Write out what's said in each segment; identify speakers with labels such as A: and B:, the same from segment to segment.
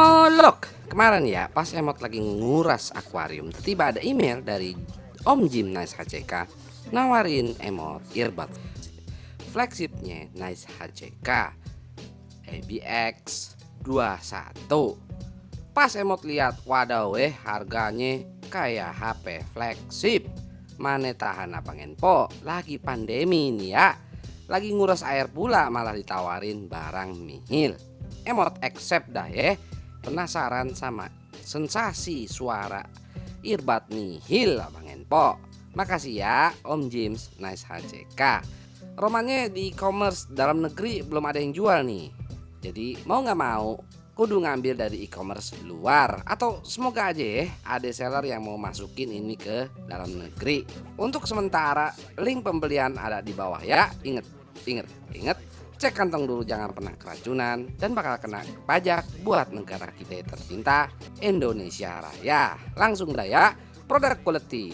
A: Molok. Kemarin ya, pas emot lagi nguras akuarium, tiba ada email dari Om Jim Nice HCK nawarin emot earbud flagshipnya Nice HCK ABX 21. Pas emot lihat, waduh harganya kayak HP flagship. Mane tahan apa ngenpo, lagi pandemi nih ya. Lagi nguras air pula malah ditawarin barang mihil. Emot accept dah ya. Penasaran sama sensasi suara earbud nihil abang Enpo. Makasih ya Om James Nice HCK. Romannya di e-commerce dalam negeri belum ada yang jual nih. Jadi mau gak mau kudu ngambil dari e-commerce luar. Atau semoga aja ya ada seller yang mau masukin ini ke dalam negeri. Untuk sementara link pembelian ada di bawah ya. Ingat, cek kantong dulu, jangan pernah keracunan dan bakal kena pajak buat negara kita tercinta Indonesia Raya. Langsung dah ya, produk quality.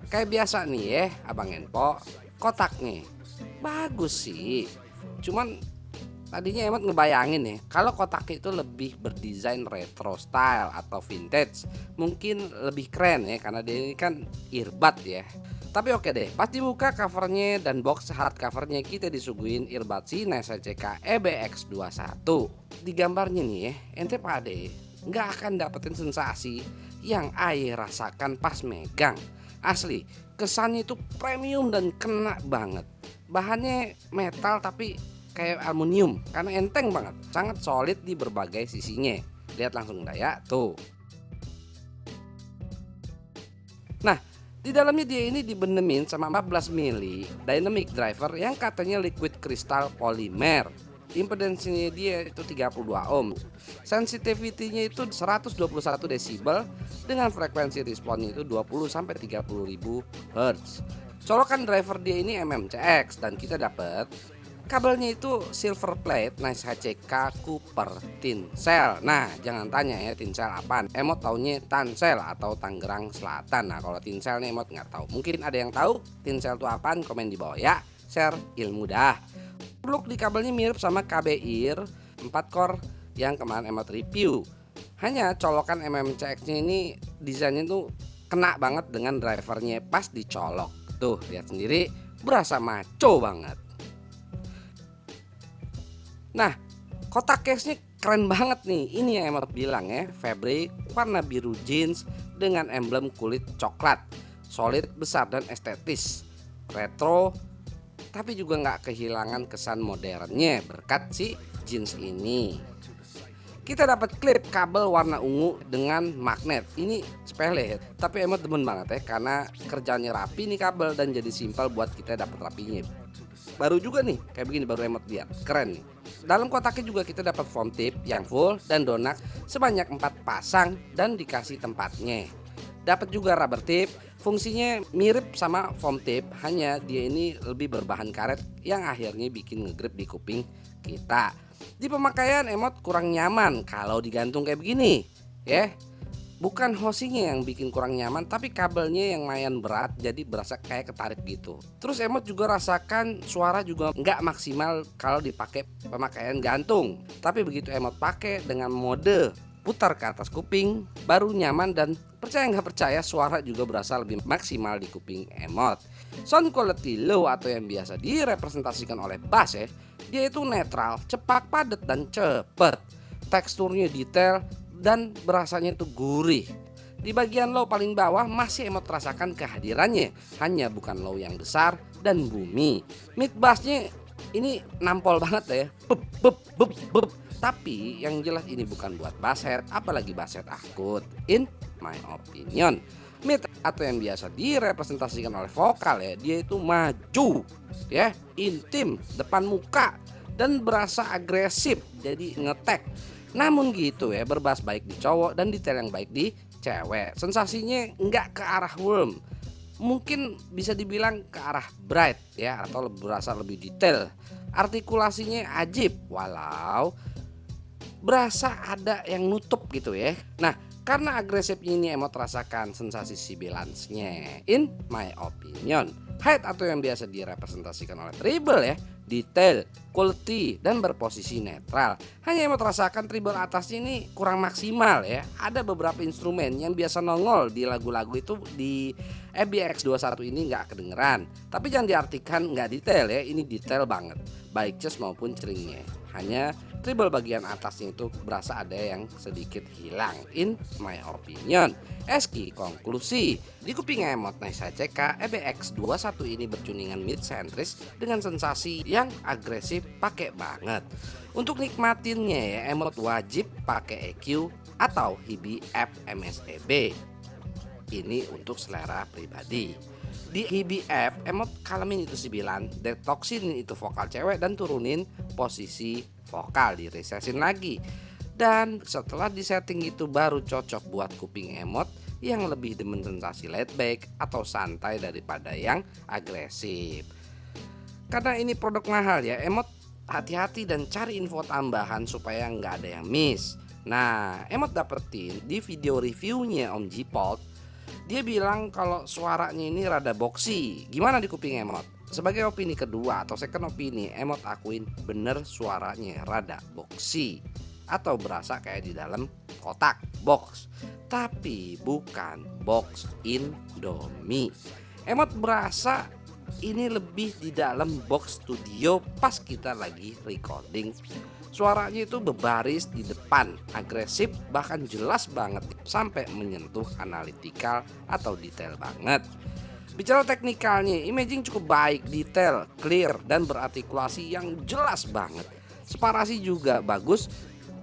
A: Kayak biasa nih ya, Abang Enpo, kotaknya bagus sih. Cuman tadinya emang ngebayangin ya, kalau kotaknya itu lebih berdesain retro style atau vintage, mungkin lebih keren ya karena dia ini kan earbud ya. Tapi oke deh, pas dibuka covernya dan box hard covernya kita disuguhin earbud si Nice HCK EBX21. Di gambarnya nih ya, ente pade nggak akan dapetin sensasi yang aye rasakan pas megang. Asli, kesannya itu premium dan kena banget. Bahannya metal tapi kayak aluminium karena enteng banget, sangat solid di berbagai sisinya. Lihat langsung dah ya, tuh. Nah, di dalamnya dia ini dibenemin sama 14 mili dynamic driver yang katanya liquid crystal polymer. Impedansinya dia itu 32 ohm. Sensitivity-nya itu 121 desibel dengan frekuensi responnya itu 20 sampai 30 ribu Hz. Colokan driver dia ini MMCX dan kita dapat kabelnya itu silver plate Nice HCK Cooper Tinsel. Nah, jangan tanya ya Tinsel apaan. Emot taunya Tansel atau Tangerang Selatan. Nah, kalau Tinsel nih emot nggak tahu. Mungkin ada yang tahu Tinsel itu apaan, komen di bawah ya. Share ilmu dah. Blok di kabelnya mirip sama KB Ear 4 core yang kemarin emot review. Hanya colokan MMCX-nya ini desainnya tuh kena banget dengan drivernya pas dicolok. Tuh, lihat sendiri, berasa maco banget. Nah, kotak case-nya keren banget nih. Ini yang emot bilang ya, fabric warna biru jeans dengan emblem kulit coklat, solid, besar dan estetis, retro, tapi juga nggak kehilangan kesan modernnya berkat si jeans ini. Kita dapat klip kabel warna ungu dengan magnet. Ini sepele, tapi emot demen banget ya karena kerjanya rapi nih kabel dan jadi simpel buat kita dapat rapinya. Baru juga nih, kayak begini baru emot lihat, keren nih. Dalam kotaknya juga kita dapat foam tip yang full dan donat sebanyak 4 pasang dan dikasih tempatnya. Dapat juga rubber tip, fungsinya mirip sama foam tip, hanya dia ini lebih berbahan karet yang akhirnya bikin ngegrip di kuping kita. Di pemakaian emot kurang nyaman kalau digantung kayak begini, ya. Bukan hosingnya yang bikin kurang nyaman, tapi kabelnya yang lumayan berat jadi berasa kayak ketarik gitu. Terus emot juga rasakan suara juga nggak maksimal kalau dipakai pemakaian gantung. Tapi begitu emot pakai dengan mode putar ke atas kuping baru nyaman, dan percaya nggak percaya suara juga berasa lebih maksimal di kuping emot. Sound quality low atau yang biasa direpresentasikan oleh bass ya, dia itu netral, cepat, padat dan cepet. Teksturnya detail dan berasanya itu gurih. Di bagian low paling bawah masih emot rasakan kehadirannya, hanya bukan low yang besar dan bumi. Mid bassnya ini nampol banget ya, bep. Tapi yang jelas ini bukan buat bass head, apalagi bass head akut, in my opinion. Mid atau yang biasa direpresentasikan oleh vokal ya, dia itu maju ya, intim, depan muka dan berasa agresif, jadi ngetek. Namun gitu ya, berbas baik di cowok dan detail yang baik di cewek. Sensasinya nggak ke arah warm, mungkin bisa dibilang ke arah bright ya, atau berasa lebih detail. Artikulasinya ajib, walau berasa ada yang nutup gitu ya. Nah, karena agresifnya ini emot rasakan sensasi sibilansnya, in my opinion. Height atau yang biasa direpresentasikan oleh treble ya, detail, quality, dan berposisi netral. Hanya emot rasakan treble atasnya ini kurang maksimal ya. Ada beberapa instrumen yang biasa nongol di lagu-lagu itu di EBX21 ini nggak kedengeran. Tapi jangan diartikan nggak detail ya, ini detail banget, baik chest maupun stringnya. Hanya treble bagian atasnya itu berasa ada yang sedikit hilang, in my opinion. Eski konklusi, di kuping emot Nice HCK EBX21 ini bertuningan mid centris dengan sensasi yang agresif pakai banget. Untuk nikmatinnya ya, emot wajib pakai EQ atau Hibi App MSEB. Ini untuk selera pribadi. Di Hibi App, emot kalemin itu 9, detoksin itu vokal cewek dan turunin posisi vokal, di resesin lagi. Dan setelah disetting itu baru cocok buat kuping emot yang lebih demen sensasi laid back atau santai daripada yang agresif. Karena ini produk mahal ya, emot hati-hati dan cari info tambahan supaya nggak ada yang miss. Nah, emot dapetin di video reviewnya Om Jipot, dia bilang kalau suaranya ini rada boxy. Gimana di kuping emot? Sebagai opini kedua atau second opini, emot akuin bener suaranya rada boxy atau berasa kayak di dalam kotak box, tapi bukan box Indomie. Emot berasa ini lebih di dalam box studio pas kita lagi recording. Suaranya itu berbaris di depan, agresif, bahkan jelas banget sampai menyentuh analitikal atau detail banget. Bicara teknikalnya, imaging cukup baik, detail, clear, dan berartikulasi yang jelas banget. Separasi juga bagus,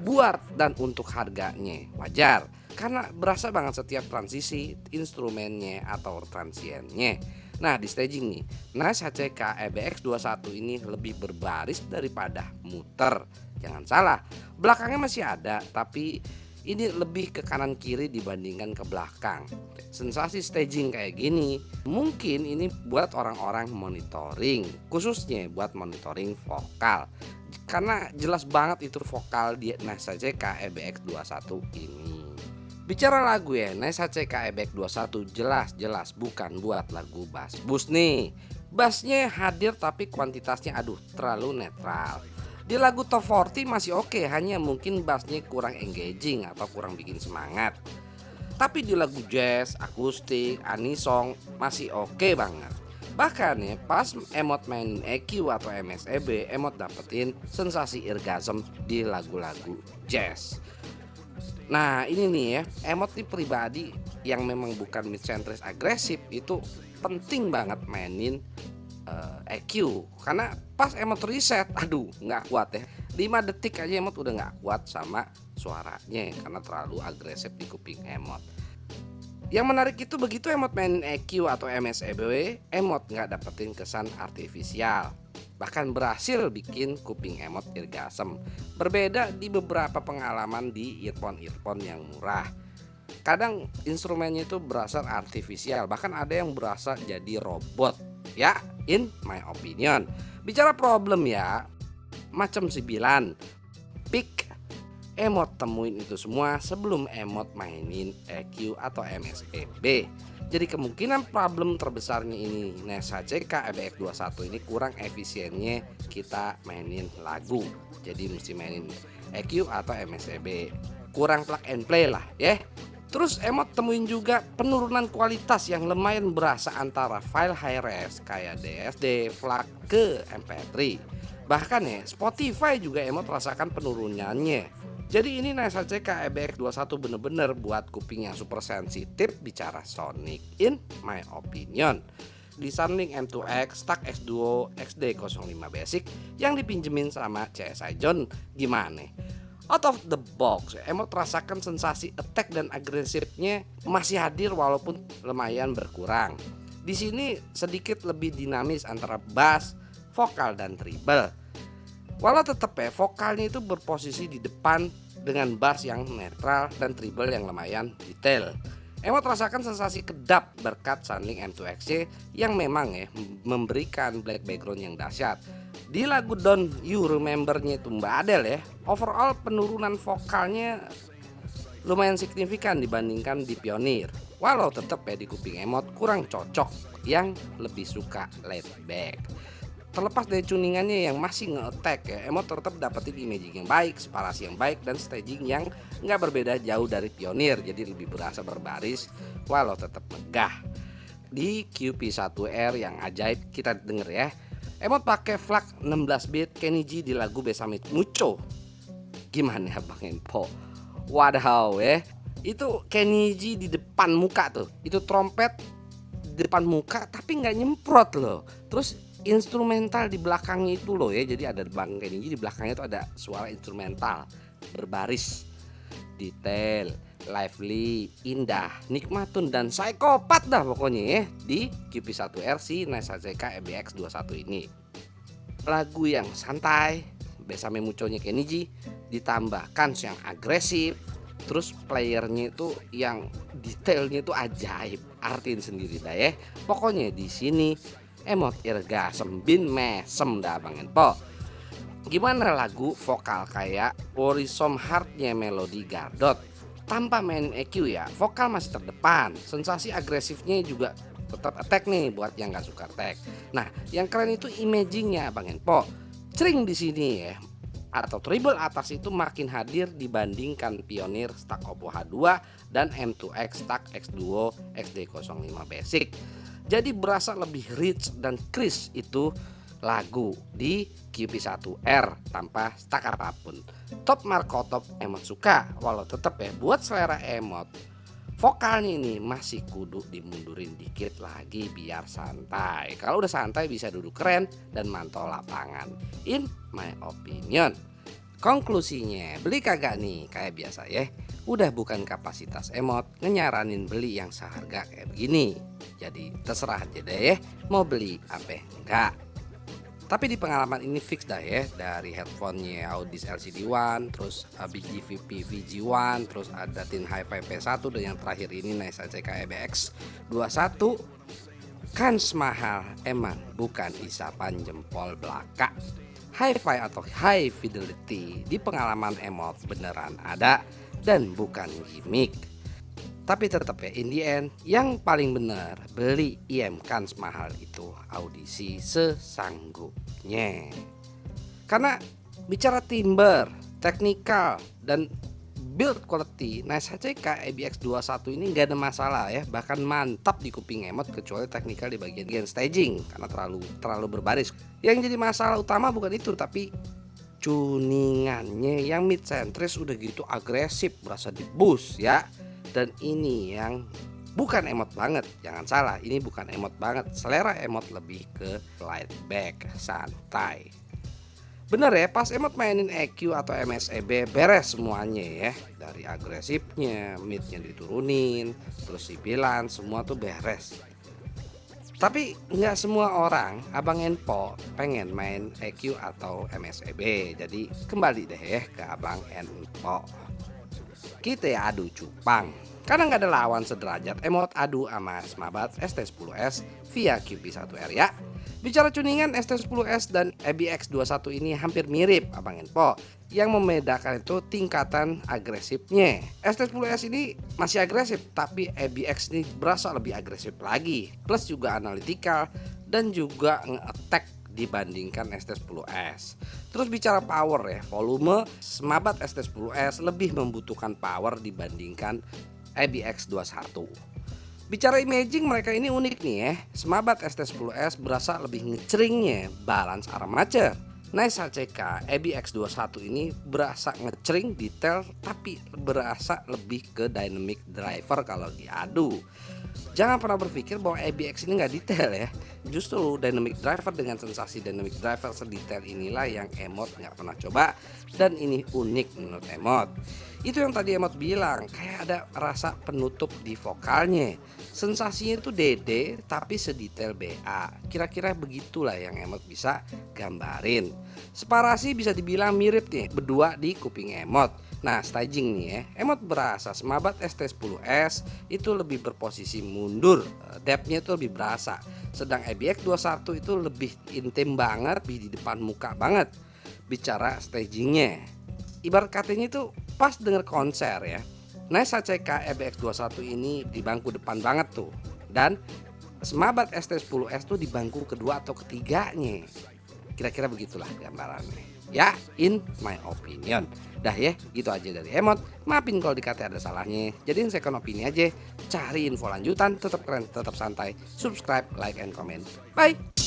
A: buat dan untuk harganya wajar, karena berasa banget setiap transisi instrumennya atau transiennya. Nah, di staging nih, Nice HCK EBX21 ini lebih berbaris daripada muter. Jangan salah, belakangnya masih ada, tapi ini lebih ke kanan kiri dibandingkan ke belakang. Sensasi staging kayak gini mungkin ini buat orang-orang monitoring, khususnya buat monitoring vokal, karena jelas banget itu vokal di Nice HCK EBX21 ini. Bicara lagu ya, Nice HCK EBX21 jelas-jelas bukan buat lagu bass boost nih. Bassnya hadir tapi kuantitasnya terlalu netral. Di lagu top 40 masih oke, hanya mungkin bassnya kurang engaging atau kurang bikin semangat. Tapi di lagu jazz, akustik, anisong masih oke banget. Bahkan ya pas emot main EQ atau MSEB, emot dapetin sensasi orgasm di lagu-lagu jazz. Nah ini nih ya, emot nih pribadi yang memang bukan mid centris agresif itu penting banget mainin EQ, karena pas emot reset nggak kuat ya, 5 detik aja emot udah nggak kuat sama suaranya karena terlalu agresif di kuping emot. Yang menarik itu begitu emot mainin EQ atau MSEB, emot nggak dapetin kesan artifisial, bahkan berhasil bikin kuping emot orgasm. Berbeda di beberapa pengalaman di earphone yang murah, kadang instrumennya itu berasa artifisial, bahkan ada yang berasa jadi robot ya, in my opinion. Bicara problem ya, macam 9 pick emot temuin itu semua sebelum emot mainin EQ atau MSEB. Jadi kemungkinan problem terbesarnya ini Nice HCK EBX21 ini kurang efisiennya kita mainin lagu. Jadi mesti mainin EQ atau MSEB, kurang plug and play lah ya. Terus emot temuin juga penurunan kualitas yang lumayan berasa antara file high res kayak DSD, FLAC ke MP3. Bahkan ya Spotify juga emot rasakan penurunannya. Jadi ini Nice HCK EBX21 bener-bener buat kuping yang super sensitif bicara sonic, in my opinion. Di Sunlink M2X, Stack X Duo XD05 Basic yang dipinjemin sama CSI John, gimana? Out of the box, emot rasakan sensasi attack dan agresifnya masih hadir walaupun lumayan berkurang. Di sini sedikit lebih dinamis antara bass, vokal dan treble. Walau tetap ya vokalnya itu berposisi di depan dengan bass yang netral dan treble yang lumayan detail. Emot rasakan sensasi kedap berkat Sunlink M2X yang memang ya memberikan black background yang dahsyat. Di lagu Don't You Remember-nya itu Mbak Adele ya, overall penurunan vokalnya lumayan signifikan dibandingkan di Pioneer. Walau tetap ya di kuping emot kurang cocok yang lebih suka laid back. Terlepas dari tuningannya yang masih nge-attack ya, emot tetap dapetin imaging yang baik, separasi yang baik, dan staging yang nggak berbeda jauh dari Pioneer, jadi lebih berasa berbaris walau tetap megah. Di QP1R yang ajaib kita denger ya, emot pakai flag 16 bit Kenny G di lagu Besame Mucho. Gimana ya Bang Empo? Wadaw ya, itu Kenny G di depan muka tuh, itu trompet di depan muka tapi nggak nyemprot loh. Terus instrumental di belakangnya itu loh ya, jadi ada Bang Kenny G di belakangnya itu ada suara instrumental berbaris, detail, lively, indah, nikmatun, dan psikopat dah pokoknya ya di QP1R si Nice HCK EBX21 ini. Lagu yang santai, Besame Mucho-nya Kenny G, ditambahkan yang agresif, terus playernya itu yang detailnya itu ajaib, artiin sendiri dah ya. Pokoknya di sini emot irgasem bin mesem dah Bang Enpo. Gimana lagu vokal kayak Worrisome Heart-nya Melody Gardot tanpa main EQ ya, vokal masih terdepan, sensasi agresifnya juga tetap attack nih buat yang nggak suka attack. Nah, yang keren itu imagingnya Bang Enpo. Cering di sini ya, atau treble atas itu makin hadir dibandingkan Pioneer Stack Oppo H2 dan M2X Stack X Duo XD05 Basic. Jadi berasa lebih rich dan crisp itu lagu di QP1R tanpa stack apapun. Top Marco Top emot suka, walau tetap ya buat selera emot vokalnya ini masih kudu dimundurin dikit lagi biar santai. Kalau udah santai bisa duduk keren dan mantau lapangan. In my opinion. Konklusinya, beli kagak nih kayak biasa ya. Udah bukan kapasitas emot ngenyaranin beli yang seharga kayak begini. Jadi terserah aja deh ya mau beli apa enggak. Tapi di pengalaman ini fix dah ya, dari headphone-nya Audis LCD One, terus BGVP VG1, terus ada Tin Hi-Fi P1, dan yang terakhir ini Nice HCK EBX 21. Kan semahal emang bukan isapan jempol belaka. Hi-Fi atau high fidelity di pengalaman emot beneran ada dan bukan gimmick. Tapi tetap ya, in the end yang paling benar beli IM kan semahal itu audisi sesanggupnya. Karena bicara timbre, technical, dan build quality, Nice HCK EBX21 ini gak ada masalah ya, bahkan mantap di kuping emot kecuali technical di bagian staging karena terlalu berbaris. Yang jadi masalah utama bukan itu, tapi tuningannya yang mid centris udah gitu agresif, berasa di boost ya. Dan ini yang bukan emot banget, jangan salah, ini bukan emot banget. Selera emot lebih ke laid back, santai. Bener ya, pas emot mainin EQ atau MSEB beres semuanya ya. Dari agresifnya, midnya diturunin, terus sibilan, semua tuh beres. Tapi nggak semua orang, Abang Enpo pengen main EQ atau MSEB. Jadi kembali deh ya ke Abang Enpo. Kita ya adu cupang, karena nggak ada lawan sederajat emot adu sama Smabat ST10S via QP1R ya. Bicara tuningan ST10S dan EBX21 ini hampir mirip Abang Enpo. Yang membedakan itu tingkatan agresifnya. ST10S ini masih agresif, tapi EBX ini berasa lebih agresif lagi. Plus juga analytical dan juga nge-attack dibandingkan ST10S. Terus bicara power ya, volume Smabat ST10S lebih membutuhkan power dibandingkan EBX21. Bicara imaging, mereka ini unik nih ya. Smabat ST10S berasa lebih ngeceringnya balance armature. Nice HCK EBX21 ini berasa ngecering detail tapi berasa lebih ke dynamic driver kalau diadu. Jangan pernah berpikir bahwa EBX ini nggak detail ya. Justru dynamic driver dengan sensasi dynamic driver sedetail inilah yang emot nggak pernah coba, dan ini unik menurut emot. Itu yang tadi emot bilang, kayak ada rasa penutup di vokalnya. Sensasinya itu DD tapi sedetail BA. Kira-kira begitulah yang emot bisa gambarin. Separasi bisa dibilang mirip nih berdua di kuping emot. Nah, staging nih ya, emot berasa Smabat ST10S itu lebih berposisi mundur, depthnya itu lebih berasa. Sedang EBX21 itu lebih intim banget, lebih di depan muka banget. Bicara stagingnya, ibarat katanya itu pas denger konser ya. Nice HCK EBX21 ini di bangku depan banget tuh, dan Smabat ST10S tuh di bangku kedua atau ketiganya. Kira-kira begitulah gambarannya. Ya, in my opinion. Dah ya, gitu aja dari Emot. Maafin kalau dikata ada salahnya. Jadiin second opini aja. Cari info lanjutan, tetap keren, tetap santai. Subscribe, like, and comment. Bye.